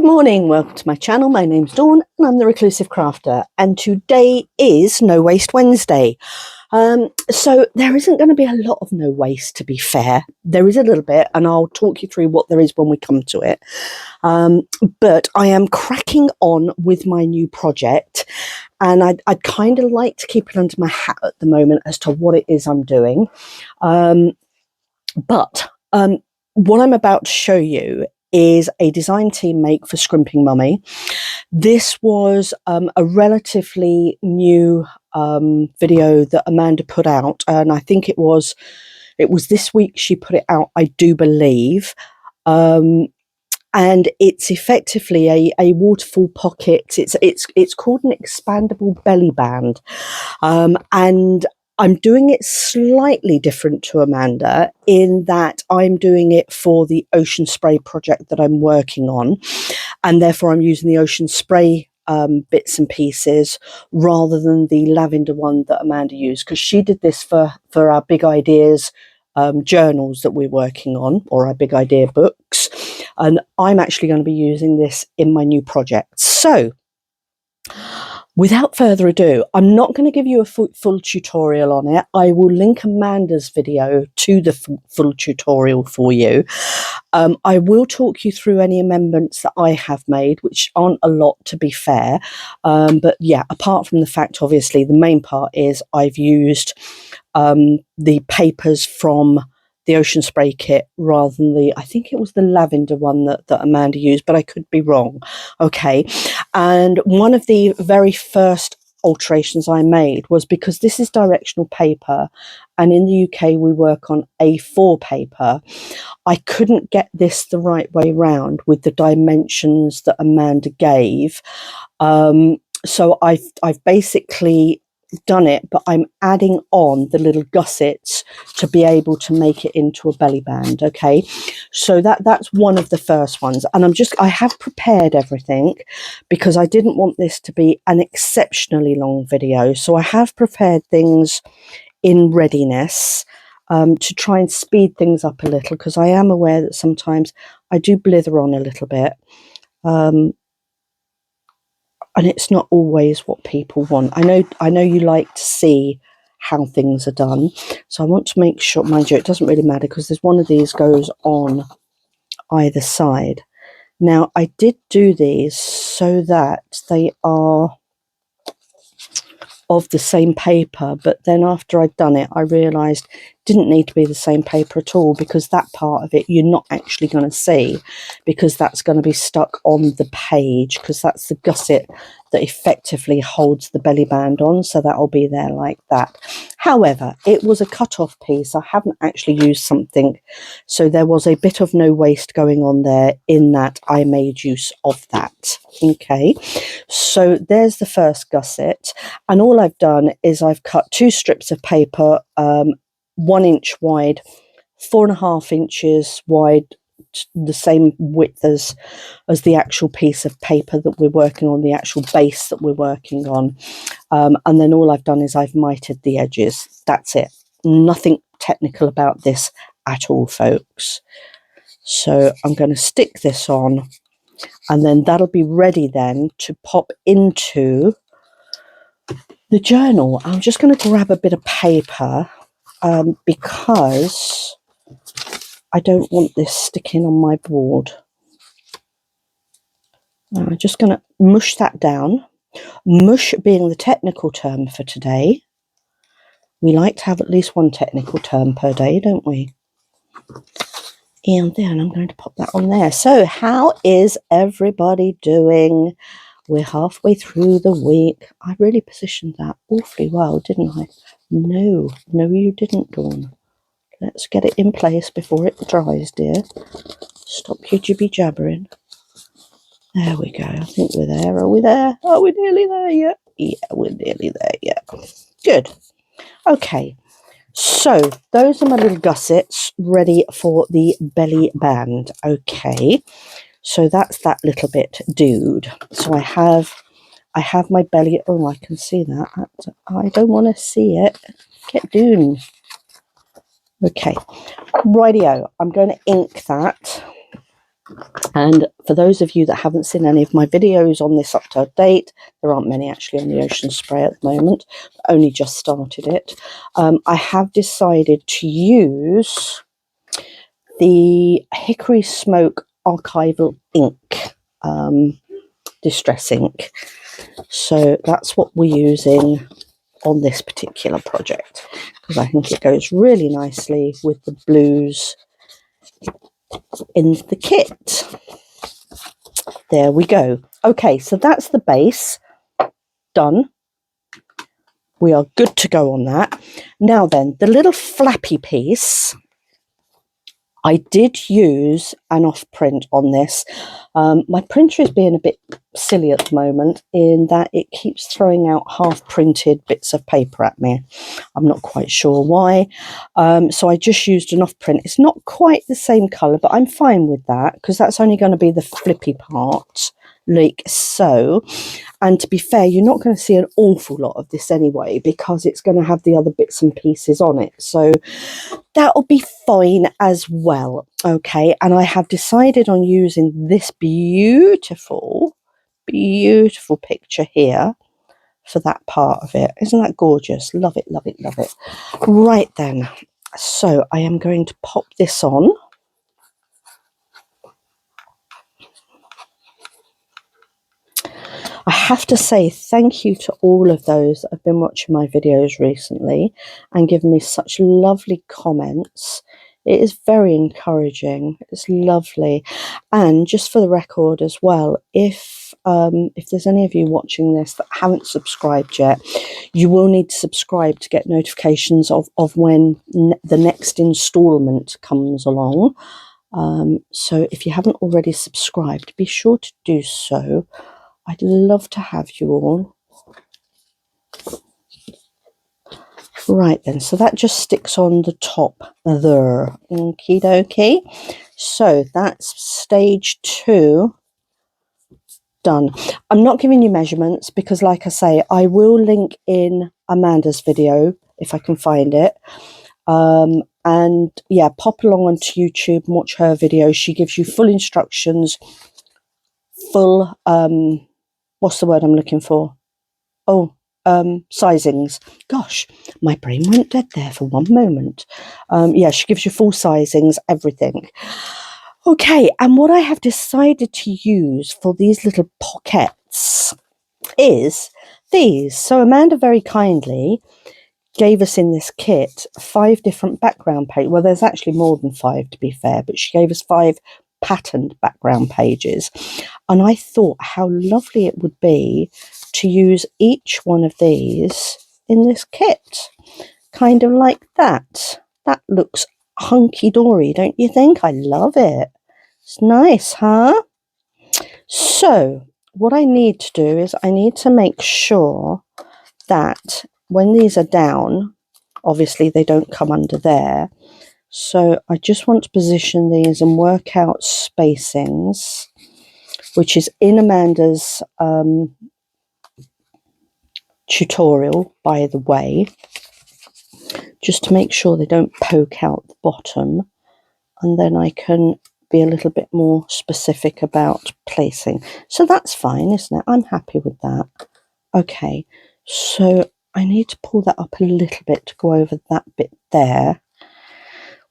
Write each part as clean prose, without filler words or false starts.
morning, welcome to my channel. My name's Dawn and I'm the Reclusive Crafter, and today is No Waste Wednesday. So there isn't going to be a lot of no waste, to be fair. There is a little bit, and I'll talk you through what there is when we come to it. But I am cracking on with my new project, and I'd kind of like to keep it under my hat at the moment as to what it is I'm doing. But what I'm about to show you is a design team make for Scrimpingmommy. This was a relatively new video that Amanda put out, and I think it was this week she put it out, I do believe. And it's effectively a waterfall pocket. It's called an expandable belly band, and I'm doing it slightly different to Amanda in that I'm doing it for the ocean spray project that I'm working on, and therefore I'm using the ocean spray bits and pieces rather than the lavender one that Amanda used, because she did this for our big ideas journals that we're working on, or our big idea books, and I'm actually going to be using this in my new project. So without further ado, I'm not going to give you a full tutorial on it. I will link Amanda's video to the full tutorial for you. I will talk you through any amendments that I have made, which aren't a lot, to be fair. But yeah, apart from the fact, obviously, the main part is I've used the papers from the ocean spray kit rather than I think it was the lavender one that Amanda used, but I could be wrong. Okay. And one of the very first alterations I made was, because this is directional paper and in the UK we work on A4 paper, I couldn't get this the right way round with the dimensions that Amanda gave. So I've basically done it, but I'm adding on the little gussets to be able to make it into a belly band. Okay, so that's one of the first ones, and I have prepared everything because I didn't want this to be an exceptionally long video, so I have prepared things in readiness to try and speed things up a little, because I am aware that sometimes I do blither on a little bit, and it's not always what people want. I know you like to see how things are done, so I want to make sure, mind you, it doesn't really matter because there's one of these goes on either side. Now, I did do these so that they are of the same paper, but then after I'd done it, I realised it didn't need to be the same paper at all, because that part of it you're not actually going to see, because that's going to be stuck on the page, because that's the gusset that effectively holds the belly band on, so that'll be there like that. However, it was a cut-off piece. I haven't actually used something, so there was a bit of no waste going on there in that I made use of that. Okay, so there's the first gusset, and all I've done is I've cut 2 strips of paper, 1 inch wide, 4.5 inches wide, the same width as the actual piece of paper that we're working on, the actual base that we're working on, and then all I've done is I've mitered the edges. That's it. Nothing technical about this at all, folks. So I'm going to stick this on, and then that'll be ready then to pop into the journal. I'm just going to grab a bit of paper because I don't want this sticking on my board. I'm just going to mush that down. Mush being the technical term for today. We like to have at least one technical term per day, don't we? And then I'm going to pop that on there. So how is everybody doing? We're halfway through the week. I really positioned that awfully well, didn't I? No, you didn't, Dawn. Let's get it in place before it dries, dear. Stop your jibby jabbering. There we go. I think we're there. Are we there? Are we nearly there yet? Yeah, we're nearly there yet. Good. Okay. So those are my little gussets ready for the belly band. Okay. So that's that little bit, dude. So I have my belly. Oh, I can see that. I don't want to see it. Get down. Okay. Rightio. I'm going to ink that. And for those of you that haven't seen any of my videos on this up to date, there aren't many actually on the ocean spray at the moment, only just started it. I have decided to use the Hickory Smoke Archival ink, distress ink. So that's what we're using on this particular project, because I think it goes really nicely with the blues in the kit. There we go. Okay, so that's the base done. We are good to go on that. Now then, the little flappy piece, I did use an off print on this. My printer is being a bit silly at the moment in that it keeps throwing out half printed bits of paper at me. I'm not quite sure why. So I just used an off print. It's not quite the same colour, but I'm fine with that because that's only going to be the flippy part, like so. And to be fair, you're not going to see an awful lot of this anyway because it's going to have the other bits and pieces on it. So that'll be fine as well. Okay, and I have decided on using this beautiful picture here for that part of it. Isn't that gorgeous? Love it, love it, love it. Right then, so I am going to pop this on. I have to say thank you to all of those that have been watching my videos recently and given me such lovely comments. It is very encouraging. It's lovely. And just for the record as well, if there's any of you watching this that haven't subscribed yet, you will need to subscribe to get notifications of when the next installment comes along. So if you haven't already subscribed, be sure to do so. I'd love to have you all. Right then, so that just sticks on the top there. Okie dokie. So that's stage 2 done. I'm not giving you measurements because, like I say, I will link in Amanda's video if I can find it. And yeah, pop along onto YouTube and watch her video. She gives you full instructions, full what's the word I'm looking for? Oh, sizings. Gosh, my brain went dead there for one moment. Yeah, she gives you full sizings, everything. Okay, and what I have decided to use for these little pockets is these. So Amanda very kindly gave us in this kit 5 different background pages. Well, there's actually more than 5 to be fair, but she gave us 5 patterned background pages. And I thought how lovely it would be to use each one of these in this kit. Kind of like that. That looks hunky-dory, don't you think? I love it. It's nice, huh? So what I need to do is I need to make sure that when these are down, obviously they don't come under there. So I just want to position these and work out spacings, which is in Amanda's tutorial, by the way, just to make sure they don't poke out the bottom. And then I can be a little bit more specific about placing. So that's fine, isn't it? I'm happy with that. Okay, so I need to pull that up a little bit to go over that bit there,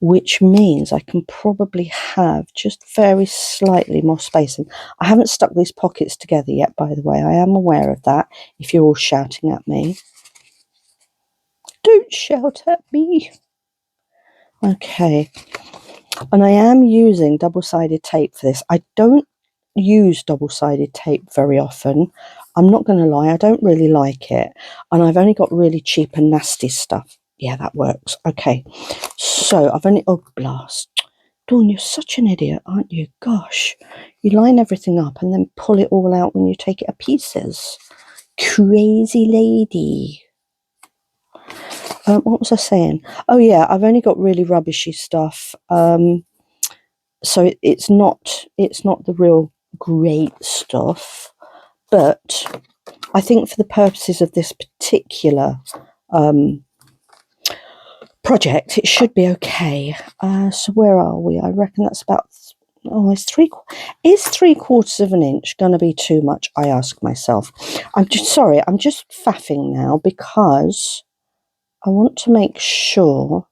which means I can probably have just very slightly more spacing. I haven't stuck these pockets together yet, by the way. I am aware of that, if you're all shouting at me. Don't shout at me. Okay. And I am using double-sided tape for this. I don't use double-sided tape very often. I'm not going to lie, I don't really like it. And I've only got really cheap and nasty stuff. Yeah, that works. Okay. So I've only... Oh, blast. Dawn, you're such an idiot, aren't you? Gosh. You line everything up and then pull it all out when you take it to pieces. Crazy lady. What was I saying? Oh yeah, I've only got really rubbishy stuff. So it's not the real great stuff, but I think for the purposes of this particular project, it should be okay. So where are we? I reckon that's about Oh, is 3/4 of an inch going to be too much? I ask myself. I'm just faffing now because I want to make sure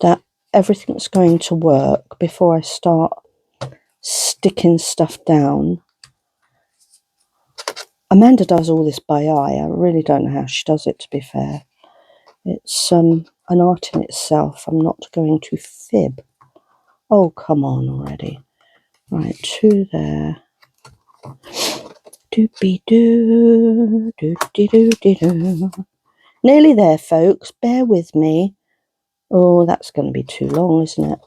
that everything's going to work before I start sticking stuff down. Amanda does all this by eye. I really don't know how she does it, to be fair. It's an art in itself. I'm not going to fib. Oh, come on already. Right, 2 there. Doopy-doo, doo-dee-doo-dee-doo. Nearly there, folks. Bear with me. Oh, that's going to be too long, isn't it?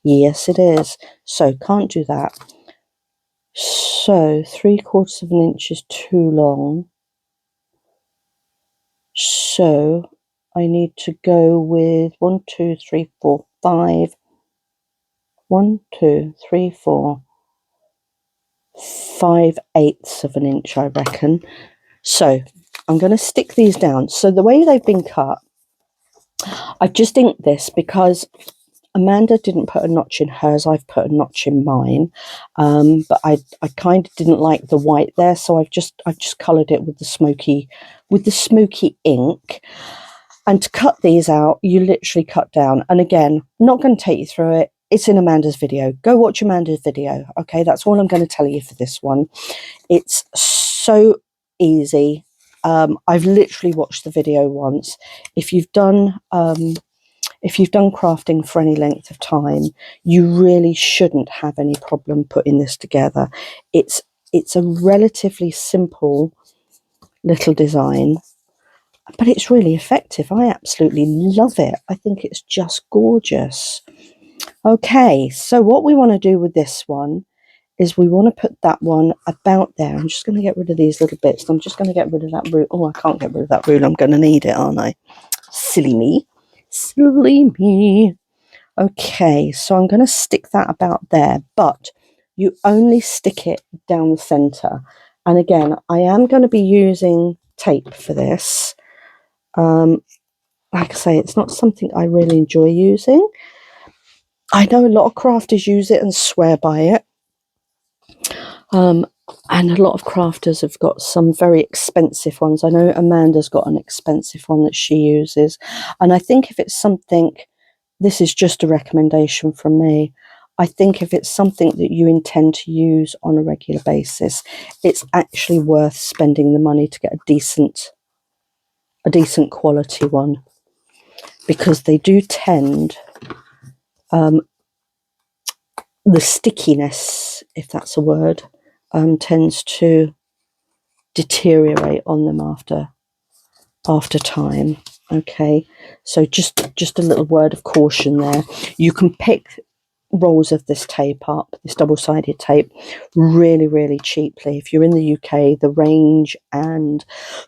Yes, it is. So, can't do that. So, 3/4 of an inch is too long. So, I need to go with 1, 2, 3, 4, 5. 1, 2, 3, 4. 5/8 of an inch, I reckon. So, I'm going to stick these down. So, the way they've been cut, I've just inked this because Amanda didn't put a notch in hers. I've put a notch in mine, but I kind of didn't like the white there, so I've just coloured it with the smoky ink. And to cut these out, you literally cut down. And again, not going to take you through it. It's in Amanda's video. Go watch Amanda's video. Okay, that's all I'm going to tell you for this one. It's so easy. I've literally watched the video once. If you've done crafting for any length of time, you really shouldn't have any problem putting this together. It's a relatively simple little design, but it's really effective. I absolutely love it. I think it's just gorgeous. Okay, so what we want to do with this one is we want to put that one about there. I'm just going to get rid of these little bits. I'm just going to get rid of that ruler. Oh, I can't get rid of that ruler. I'm going to need it, aren't I? Silly me. Silly me. Okay, so I'm going to stick that about there, but you only stick it down the centre. And again, I am going to be using tape for this. Like I say, it's not something I really enjoy using. I know a lot of crafters use it and swear by it. And a lot of crafters have got some very expensive ones. I know Amanda's got an expensive one that she uses. And I think if it's something, this is just a recommendation from me, I think if it's something that you intend to use on a regular basis, it's actually worth spending the money to get a decent quality one. Because they do tend, the stickiness, if that's a word, tends to deteriorate on them after time. Okay, so just a little word of caution there. You can pick rolls of this tape up, this double-sided tape, really, really cheaply. If you're in the UK, the Range and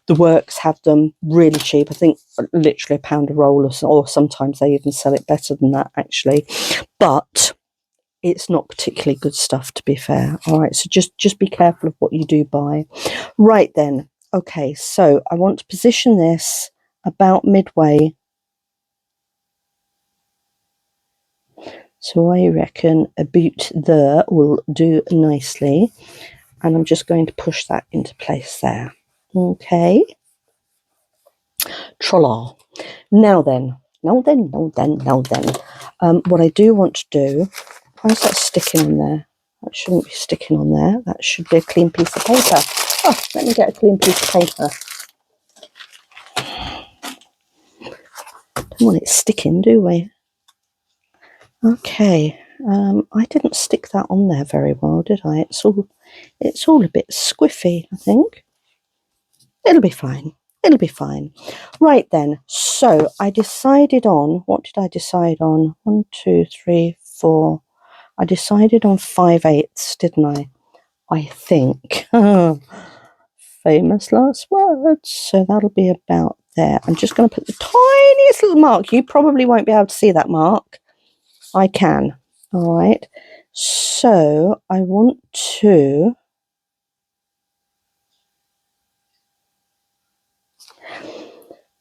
the Works have them really cheap. I think literally £1 a roll, or sometimes they even sell it better than that, actually. But it's not particularly good stuff, to be fair. All right, so just be careful of what you do buy. Right then, okay, so I want to position this about midway. So I reckon a boot there will do nicely. And I'm just going to push that into place there. Okay. Trolla. Now then. What I do want to do, why is that sticking on there? That shouldn't be sticking on there. That should be a clean piece of paper. Oh, let me get a clean piece of paper. Don't want it sticking, do we? Okay. I didn't stick that on there very well, did I? It's all a bit squiffy, I think. It'll be fine. It'll be fine. Right then. So I decided on, what did I decide on? 1, 2, 3, 4. I decided on 5/8, didn't I? I think. Famous last words. So that'll be about there. I'm just going to put the tiniest little mark. You probably won't be able to see that mark. I can. All right. So I want to...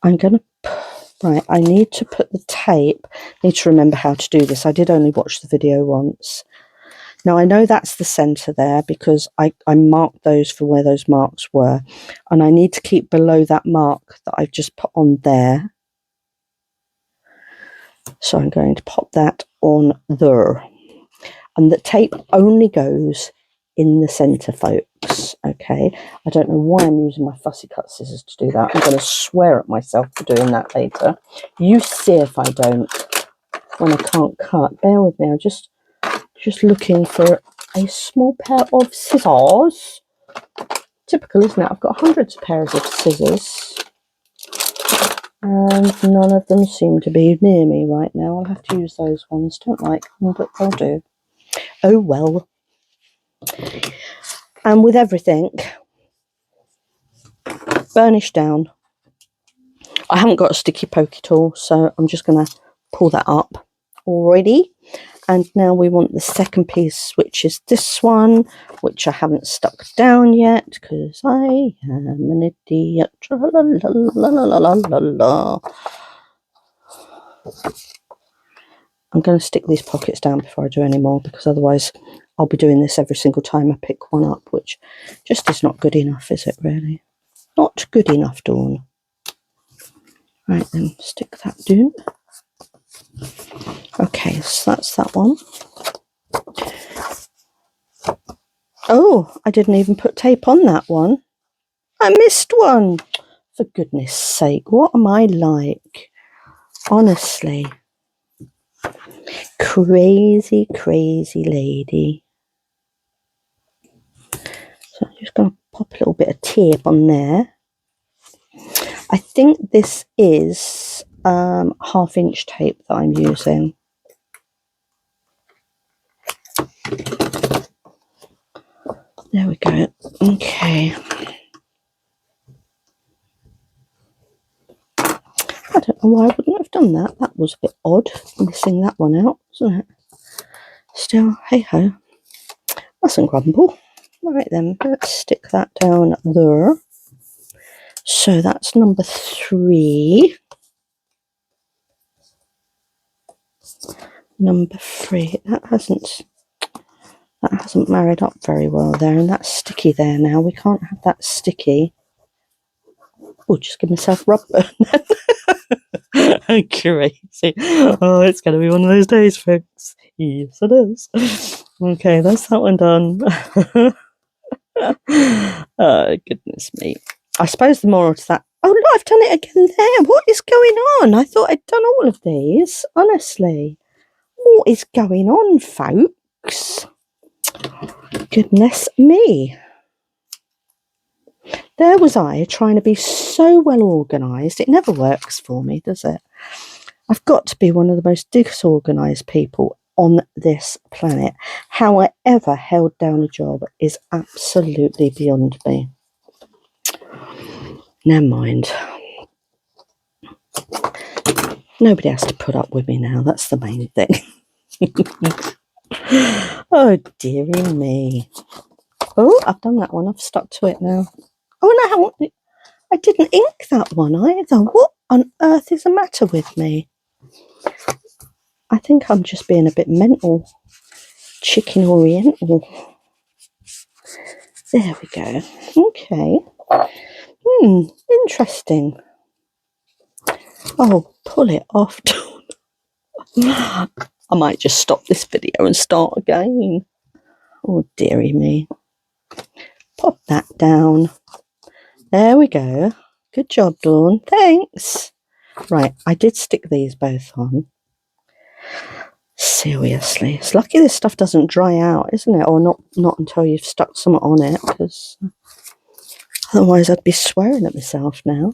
I'm going to Right, I need to put the tape, need to remember how to do this. I did only watch the video once. Now I know that's the centre there because I marked those for where those marks were. And I need to keep below that mark that I've just put on there. So I'm going to pop that on there. And the tape only goes in the centre, folks. Okay, I don't know why I'm using my fussy cut scissors to do that. I'm going to swear at myself for doing that later. You see if I don't when I can't cut. Bear with me. I'm just looking for a small pair of scissors. Typical, isn't it? I've got hundreds of pairs of scissors and none of them seem to be near me right now. I'll have to use those ones. Don't like them, but they'll do. Oh well. And with everything burnished down, I haven't got a sticky pokey tool, so I'm just going to pull that up already. And now we want the second piece, which is this one, which I haven't stuck down yet because I am an idiot. I'm going to stick these pockets down before I do any more, because otherwise I'll be doing this every single time I pick one up, which just is not good enough, is it really? Not good enough, Dawn. Right then, stick that down. Okay, so that's that one. Oh, I didn't even put tape on that one. I missed one. For goodness sake, what am I like? Honestly. Crazy, crazy lady. So I'm just going to pop a little bit of tape on there. I think this is 1/2 inch tape that I'm using. There we go. Okay. I don't know why I wouldn't have done that. That was a bit odd, missing that one out, wasn't it? Still, hey-ho. Mustn't grumble. Right then, let's stick that down there. So that's number 3. Number 3. That hasn't married up very well there, and that's sticky there now. We can't have that sticky. Oh, just give myself rubber. Crazy. Oh, it's going to be one of those days, folks. Yes, it is. Okay, that's that one done. Oh, goodness me. I suppose the moral to that... Oh, look, I've done it again there. What is going on? I thought I'd done all of these. Honestly. What is going on, folks? Goodness me. There was I trying to be so well organised. It never works for me, does it? I've got to be one of the most disorganised people on this planet. How I ever held down a job is absolutely beyond me. Never mind. Nobody has to put up with me now. That's the main thing. Oh, dearie me. Oh, I've done that one. I've stuck to it now. Oh, no, I didn't ink that one either. What on earth is the matter with me? I think I'm just being a bit mental. Chicken oriental. There we go. Okay. Interesting. Oh, pull it off. I might just stop this video and start again. Oh, dearie me. Pop that down. There we go. Good job, Dawn. Thanks. Right, I did stick these both on. Seriously. It's lucky this stuff doesn't dry out, isn't it? Or not until you've stuck some on it, because otherwise I'd be swearing at myself now.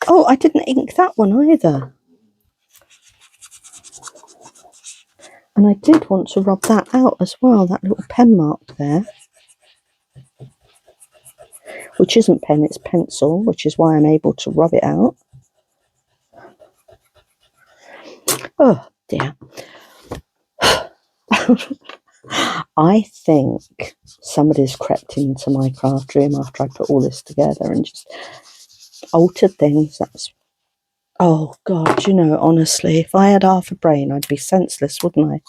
Oh, I didn't ink that one either. And I did want to rub that out as well, that little pen mark there. Which isn't pen, it's pencil, which is why I'm able to rub it out. Oh, dear. I think somebody's crept into my craft room after I put all this together and just altered things. That's Oh, God, you know, honestly, if I had half a brain, I'd be senseless, wouldn't I?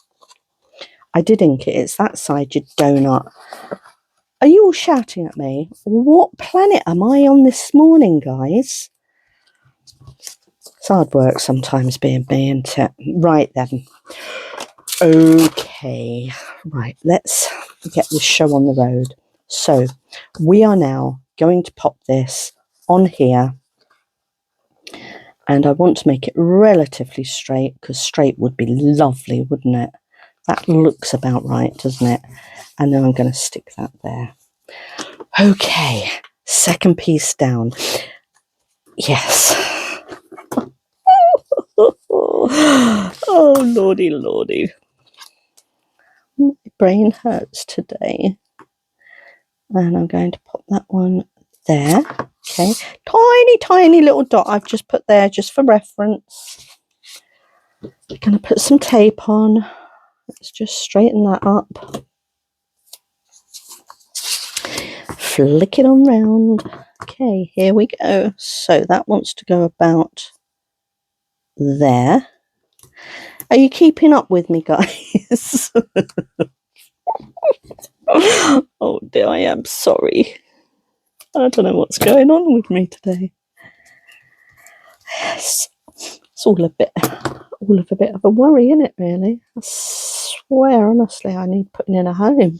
I did ink it. It's that side, you donut. Are you all shouting at me? What planet am I on this morning, guys? It's hard work sometimes being me, isn't it? Right then. Okay. Right, let's get this show on the road. So, we are now going to pop this on here. And I want to make it relatively straight, because straight would be lovely, wouldn't it? That looks about right, doesn't it? And then I'm going to stick that there. Okay, second piece down. Yes. Oh, lordy, lordy. My brain hurts today. And I'm going to pop that one there. Okay, tiny, tiny little dot I've just put there just for reference. I'm going to put some tape on. Let's just straighten that up. Flick it on round. Okay, here we go. So that wants to go about there. Are you keeping up with me, guys? Oh dear, I am sorry. I don't know what's going on with me today. Yes, it's all of a bit of a worry, isn't it, really? I swear, honestly, I need putting in a home.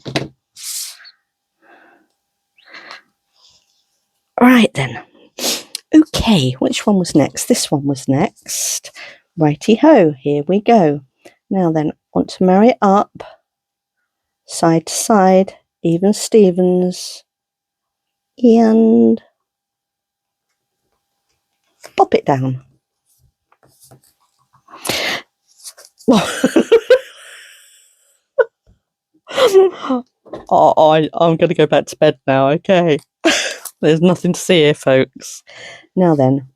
Right then. Okay, which one was next? This one was next. Righty-ho, here we go. Now then, want to marry it up. Side to side, even Stevens. And pop it down. I'm going to go back to bed now, okay? There's nothing to see here, folks. Now then,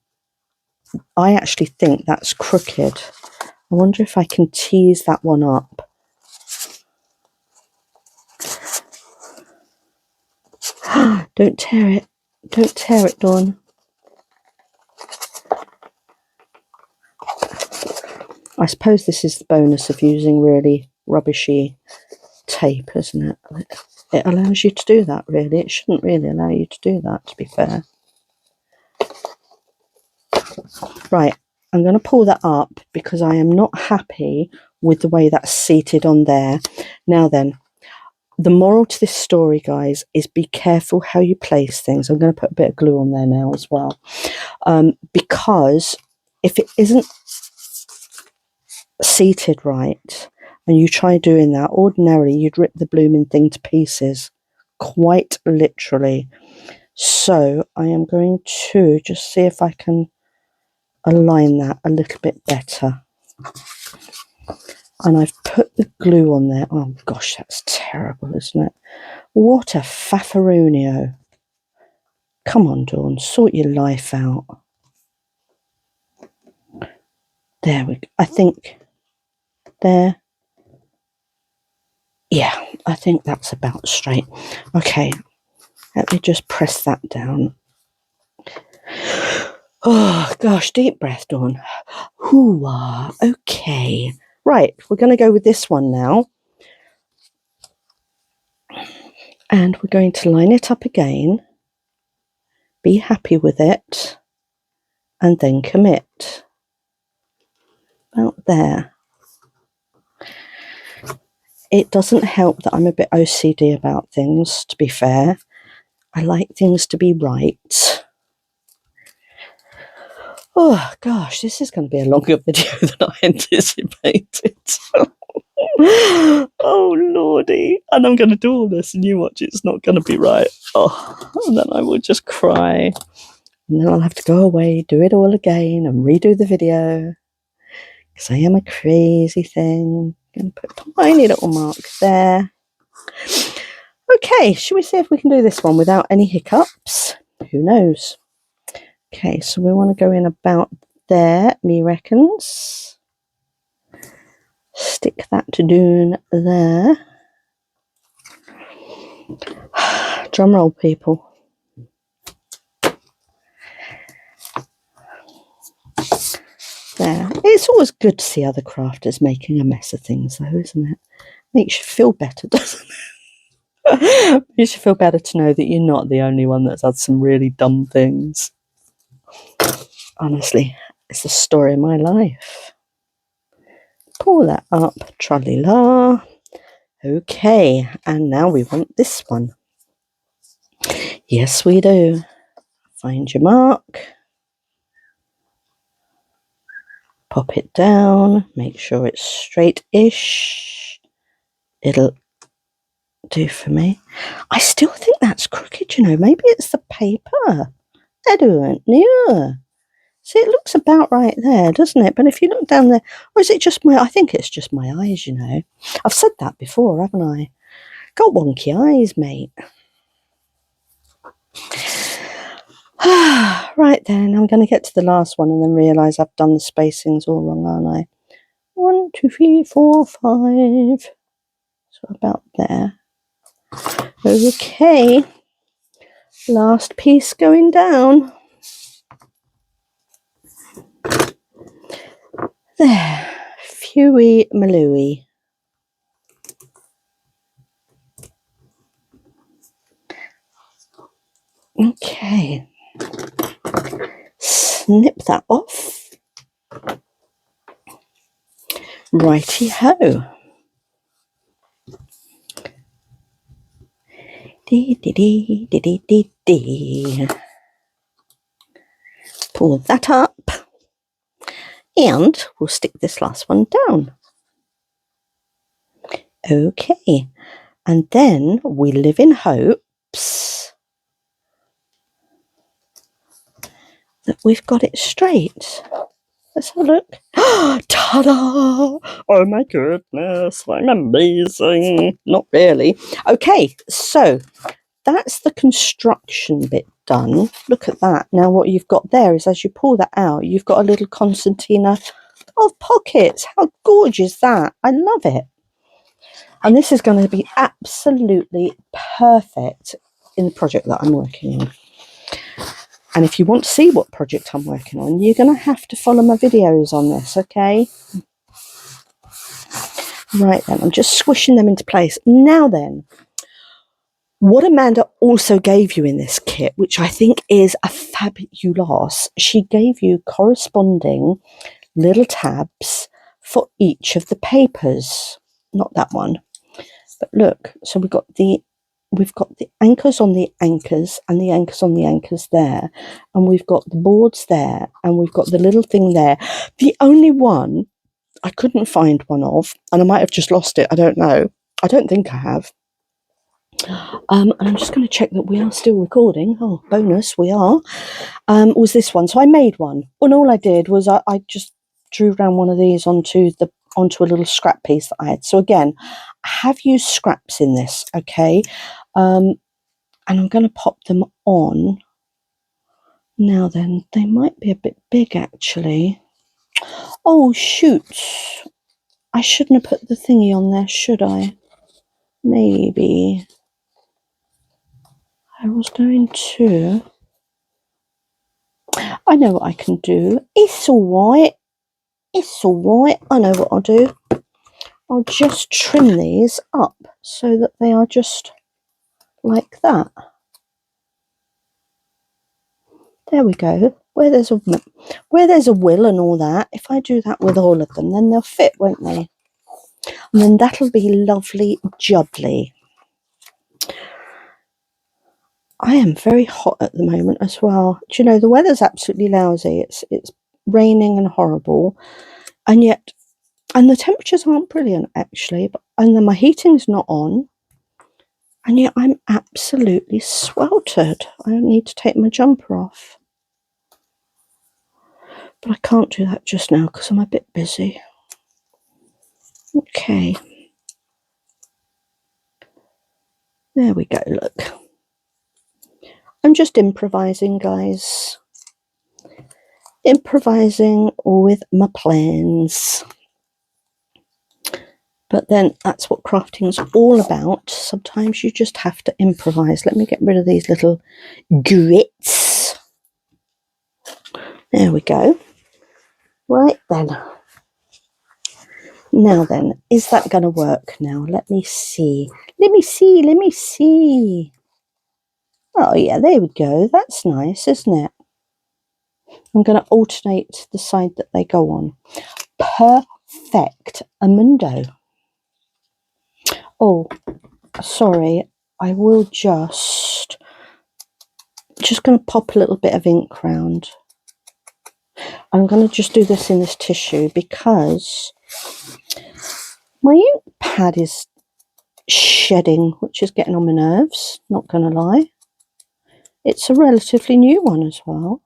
I actually think that's crooked. I wonder if I can tease that one up. Don't tear it. Don't tear it, Dawn. I suppose this is the bonus of using really rubbishy tape, isn't it? It allows you to do that, really. It shouldn't really allow you to do that, to be fair. Right, I'm going to pull that up because I am not happy with the way that's seated on there. Now then, the moral to this story, guys, is be careful how you place things. I'm going to put a bit of glue on there now as well. Because if it isn't seated right and you try doing that, ordinarily you'd rip the blooming thing to pieces, quite literally. So I am going to just see if I can align that a little bit better. And I've put the glue on there. Oh gosh, that's terrible, isn't it? What a faffarunio. Come on, Dawn, sort your life out. There we go. I think there. Yeah, I think that's about straight. Okay, let me just press that down. Oh gosh, deep breath, Dawn. Hoo-ah. Okay. Right, we're going to go with this one now. And we're going to line it up again. Be happy with it. And then commit. About there. It doesn't help that I'm a bit OCD about things, to be fair. I like things to be right. Oh gosh, this is going to be a longer video than I anticipated. Oh lordy. And I'm going to do all this and you watch, it's not going to be right. Oh, and then I will just cry. And then I'll have to go away, do it all again and redo the video. Because I am a crazy thing. I'm going to put a tiny little mark there. Okay, should we see if we can do this one without any hiccups? Who knows? Okay, so we want to go in about there, me reckons. Stick that to doon there. Drum roll, people. There. It's always good to see other crafters making a mess of things, though, isn't it? Makes you feel better, doesn't it? Makes you feel better to know that you're not the only one that's had some really dumb things. Honestly, it's the story of my life. Pull that up, trolley-la. Okay, and now we want this one. Yes, we do. Find your mark. Pop it down. Make sure it's straight-ish. It'll do for me. I still think that's crooked, you know. Maybe it's the paper. I don't know. See, it looks about right there, doesn't it? But if you look down there, or is it just my... I think it's just my eyes, you know. I've said that before, haven't I? Got wonky eyes, mate. Right then, I'm going to get to the last one and then realise I've done the spacings all wrong, aren't I? 1, 2, 3, 4, 5. So about there. Okay. Last piece going down. There. Phewy malooey. Okay. Snip that off. Righty-ho. Dee. Pull that up. And we'll stick this last one down. Okay. And then we live in hopes that we've got it straight. Let's have a look. Ta-da! Oh my goodness, I'm amazing. Not really. Okay, so that's the construction bit done. Look at that. Now what you've got there is, as you pull that out, you've got a little concertina of pockets. How gorgeous is that? I love it. And this is going to be absolutely perfect in the project that I'm working on. And if you want to see what project I'm working on, you're going to have to follow my videos on this, okay? Right then, I'm just squishing them into place. Now then, what Amanda also gave you in this kit, which I think is a fabulous, she gave you corresponding little tabs for each of the papers. Not that one. But look, so we've got the anchors on the anchors and the anchors on the anchors there, and we've got the boards there, and we've got the little thing there. The only one I couldn't find one of, and I might have just lost it, I don't know. I don't think I have. And I'm just going to check that we are still recording. Oh, bonus, we are. Was this one. So I made one. And all I did was I just drew down one of these onto a little scrap piece that I had. So again, I have used scraps in this, okay? And I'm going to pop them on. Now then, they might be a bit big actually. Oh, shoot. I shouldn't have put the thingy on there, should I? Maybe. I was going to. I know what I can do. It's all right. It's all right. I know what I'll do. I'll just trim these up so that they are just like that. There we go. Where there's a will and all that, if I do that with all of them, then they'll fit, won't they? And then that'll be lovely jubbly. I am very hot at the moment as well. Do you know, the weather's absolutely lousy. It's raining and horrible, and the temperatures aren't brilliant actually. And then my heating's not on, and yet I'm absolutely sweltered. I need to take my jumper off, but I can't do that just now because I'm a bit busy. Okay, there we go. Look, I'm just improvising, guys. Improvising with my plans. But then that's what crafting's all about. Sometimes you just have to improvise. Let me get rid of these little grits. There we go. Right then. Now then, is that going to work now? Let me see. Let me see. Let me see. Oh, yeah, there we go. That's nice, isn't it? I'm going to alternate the side that they go on. Perfect. Amundo. Oh, sorry. I will just going to pop a little bit of ink round. I'm going to just do this in this tissue because my ink pad is shedding, which is getting on my nerves, not going to lie. It's a relatively new one as well.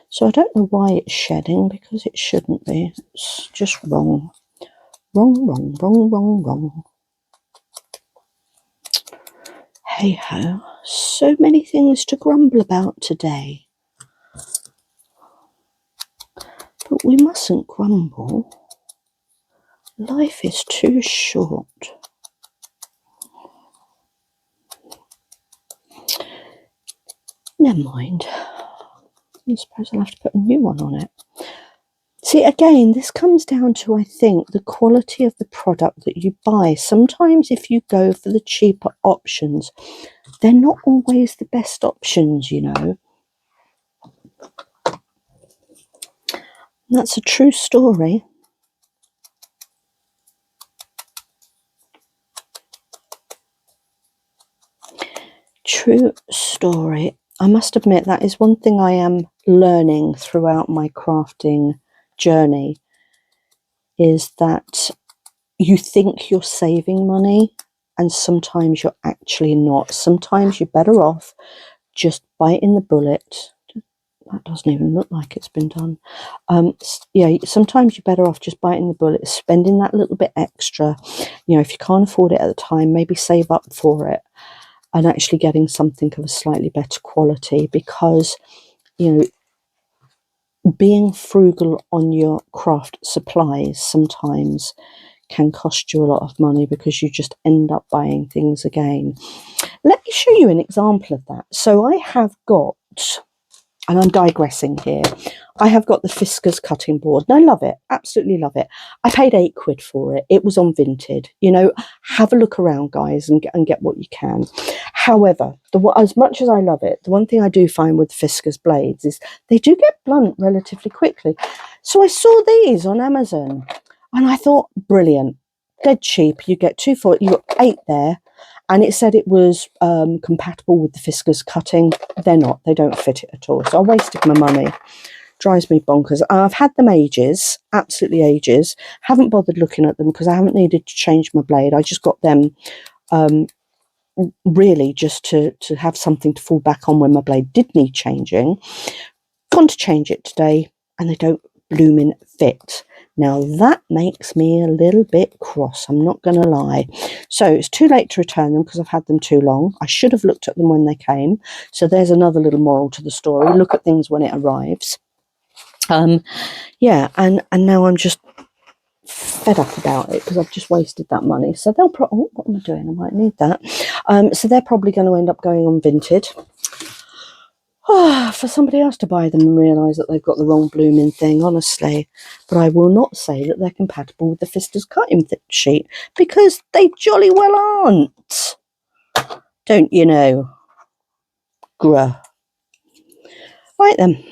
So I don't know why it's shedding, because it shouldn't be. It's just wrong. Wrong, wrong, wrong, wrong, wrong. Hey ho. So many things to grumble about today. But we mustn't grumble. Life is too short. Never mind. I suppose I'll have to put a new one on it. See, again, this comes down to, I think, the quality of the product that you buy. Sometimes if you go for the cheaper options, they're not always the best options, you know. That's a true story. True story. I must admit, that is one thing I am learning throughout my crafting journey, is that you think you're saving money and sometimes you're actually not. Sometimes you're better off just biting the bullet. That doesn't even look like it's been done. Yeah, sometimes you're better off just biting the bullet, spending that little bit extra. You know, if you can't afford it at the time, maybe save up for it and actually getting something of a slightly better quality, because, you know, being frugal on your craft supplies sometimes can cost you a lot of money, because you just end up buying things again. Let me show you an example of that. So I have got, and I'm digressing here, I have got the Fiskars cutting board, and I love it, absolutely love it. I paid £8 for it. It was on Vinted. You know, have a look around, guys, and get what you can. However, as much as I love it, the one thing I do find with Fiskars blades is they do get blunt relatively quickly. So I saw these on Amazon, and I thought, brilliant, dead cheap. You get 2 for, you got 8 there. And it said it was compatible with the Fiskars cutting. They're not. They don't fit it at all. So I wasted my money. Drives me bonkers. I've had them ages, absolutely ages. Haven't bothered looking at them because I haven't needed to change my blade. I just got them really just to have something to fall back on when my blade did need changing. Gone to change it today, and they don't blooming fit. Now that makes me a little bit cross, I'm not going to lie. So it's too late to return them because I've had them too long. I should have looked at them when they came. So there's another little moral to the story. Look at things when it arrives. Yeah, and now I'm just fed up about it because I've just wasted that money. So they'll probably, oh, what am I doing? I might need that. So they're probably going to end up going on Vinted. For somebody else to buy them and realise that they've got the wrong blooming thing, honestly. But I will not say that they're compatible with the Fiskars cutting sheet, because they jolly well aren't. Don't you know? Gruh. Right then.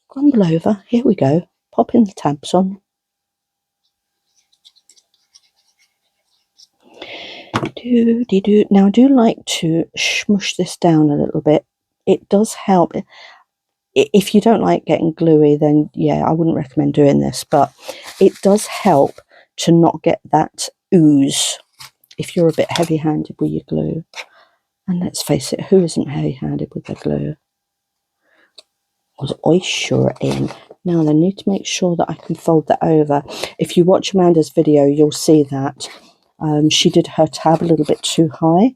Grumble over. Here we go. Popping the tabs on. Now I do like to smush this down a little bit. It does help. If you don't like getting gluey, then yeah, I wouldn't recommend doing this, but it does help to not get that ooze if you're a bit heavy-handed with your glue. And let's face it, who isn't heavy-handed with their glue? Was I sure am. Now I need to make sure that I can fold that over. If you watch Amanda's video, you'll see that she did her tab a little bit too high,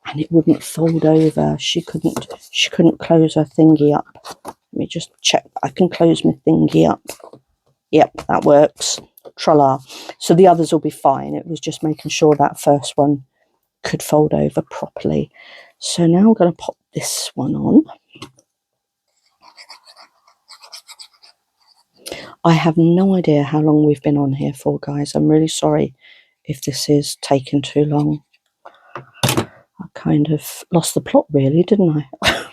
and it wouldn't fold over. She couldn't close her thingy up. Let me just check. I can close my thingy up. Yep, that works. Tra-la. So the others will be fine. It was just making sure that first one could fold over properly. So now I'm going to pop this one on. I have no idea how long we've been on here for, guys. I'm really sorry if this is taking too long. I kind of lost the plot, really, didn't I?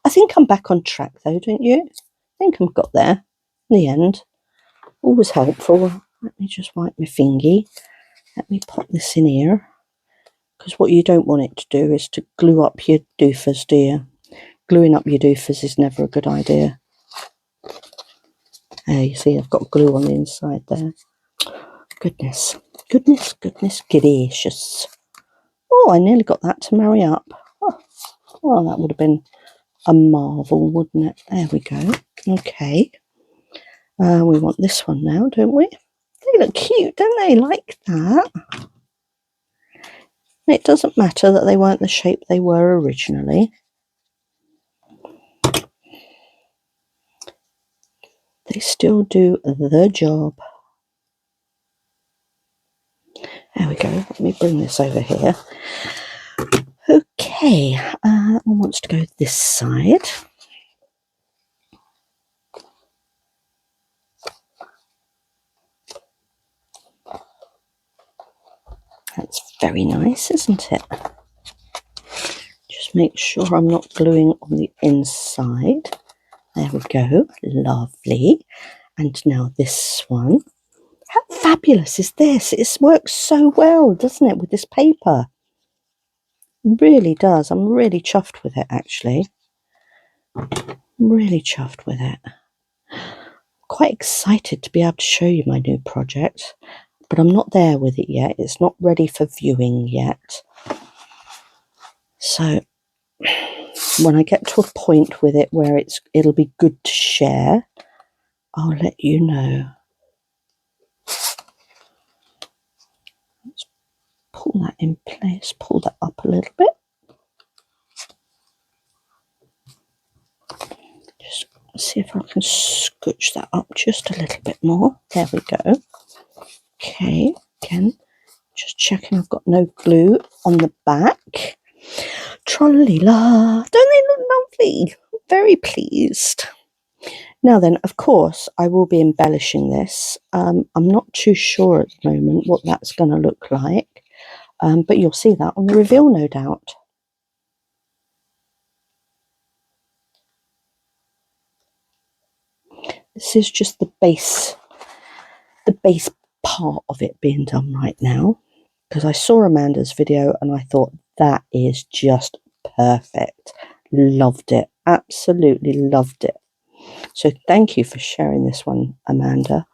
I think I'm back on track, though, don't you? I think I've got there in the end. Always helpful. Let me just wipe my fingy. Let me pop this in here. Because what you don't want it to do is to glue up your doofers, do you? Gluing up your doofers is never a good idea. There, you see I've got glue on the inside there. Goodness, goodness, goodness gracious. Oh, I nearly got that to marry up. Oh, that would have been a marvel, wouldn't it? There we go. Okay. We want this one now, don't we? They look cute, don't they? Like that. It doesn't matter that they weren't the shape they were originally. They still do the job. There we go. Let me bring this over here. Okay, that one wants to go this side. That's very nice, isn't it? Just make sure I'm not gluing on the inside. There we go. Lovely. And now this one. How fabulous is this? It works so well, doesn't it, with this paper? It really does. I'm really chuffed with it, actually. Really chuffed with it. Quite excited to be able to show you my new project, but I'm not there with it yet. It's not ready for viewing yet. So when I get to a point with it where it'll be good to share, I'll let you know. Let's pull that in place, pull that up a little bit. Just see if I can scooch that up just a little bit more. There we go. Okay, again, just checking I've got no glue on the back. Trolley-la! Don't they look lovely? I'm very pleased. Now then, of course, I will be embellishing this. I'm not too sure at the moment what that's going to look like, but you'll see that on the reveal, no doubt. This is just the base part of it being done right now, because I saw Amanda's video and I thought that is just perfect. Loved it. Absolutely loved it. So thank you for sharing this one, Amanda.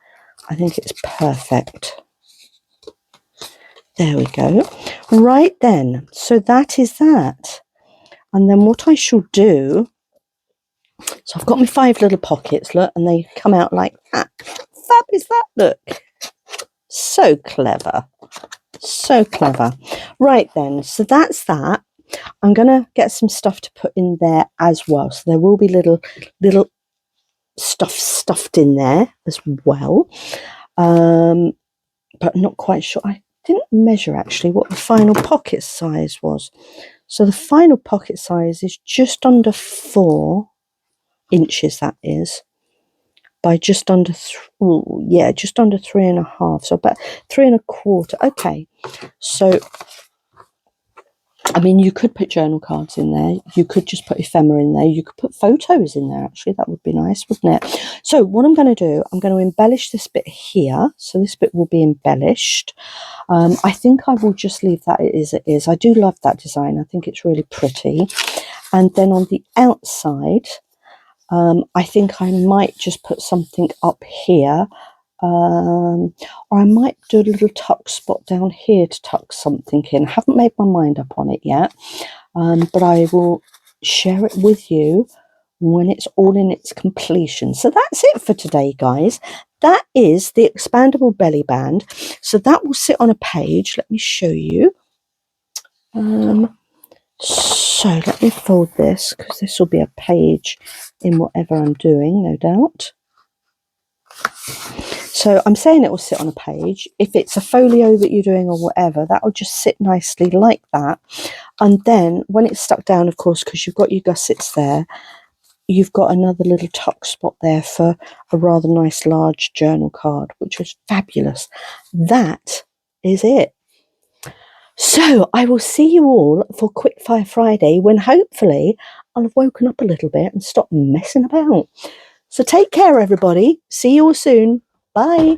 I think it's perfect. There we go. Right then, so that is that. And then what I shall do, so I've got my 5 little pockets, look, and they come out like that. Fab is that, look. So clever. So clever. Right then, so that's that. I'm going to get some stuff to put in there as well. So there will be little stuff stuffed in there as well. But I'm not quite sure. I didn't measure actually what the final pocket size was. So the final pocket size is just under 4 inches, that is, by just under just under 3.5, so about 3.25. Okay, so I mean, you could put journal cards in there, you could just put ephemera in there, you could put photos in there, actually. That would be nice, wouldn't it? So what I'm going to do, I'm going to embellish this bit here. So this bit will be embellished. I think I will just leave that as it is. I do love that design. I think it's really pretty. And then on the outside, I think I might just put something up here. Or I might do a little tuck spot down here to tuck something in. I haven't made my mind up on it yet, but I will share it with you when it's all in its completion. So that's it for today, guys. That is the expandable belly band. So that will sit on a page. Let me show you. So let me fold this, because this will be a page in whatever I'm doing, no doubt. So I'm saying it will sit on a page. If it's a folio that you're doing or whatever, that will just sit nicely like that. And then when it's stuck down, of course, because you've got your gussets there, you've got another little tuck spot there for a rather nice large journal card, which was fabulous. That is it. So I will see you all for Quickfire Friday, when hopefully I'll have woken up a little bit and stopped messing about. So take care, everybody. See you all soon. Bye.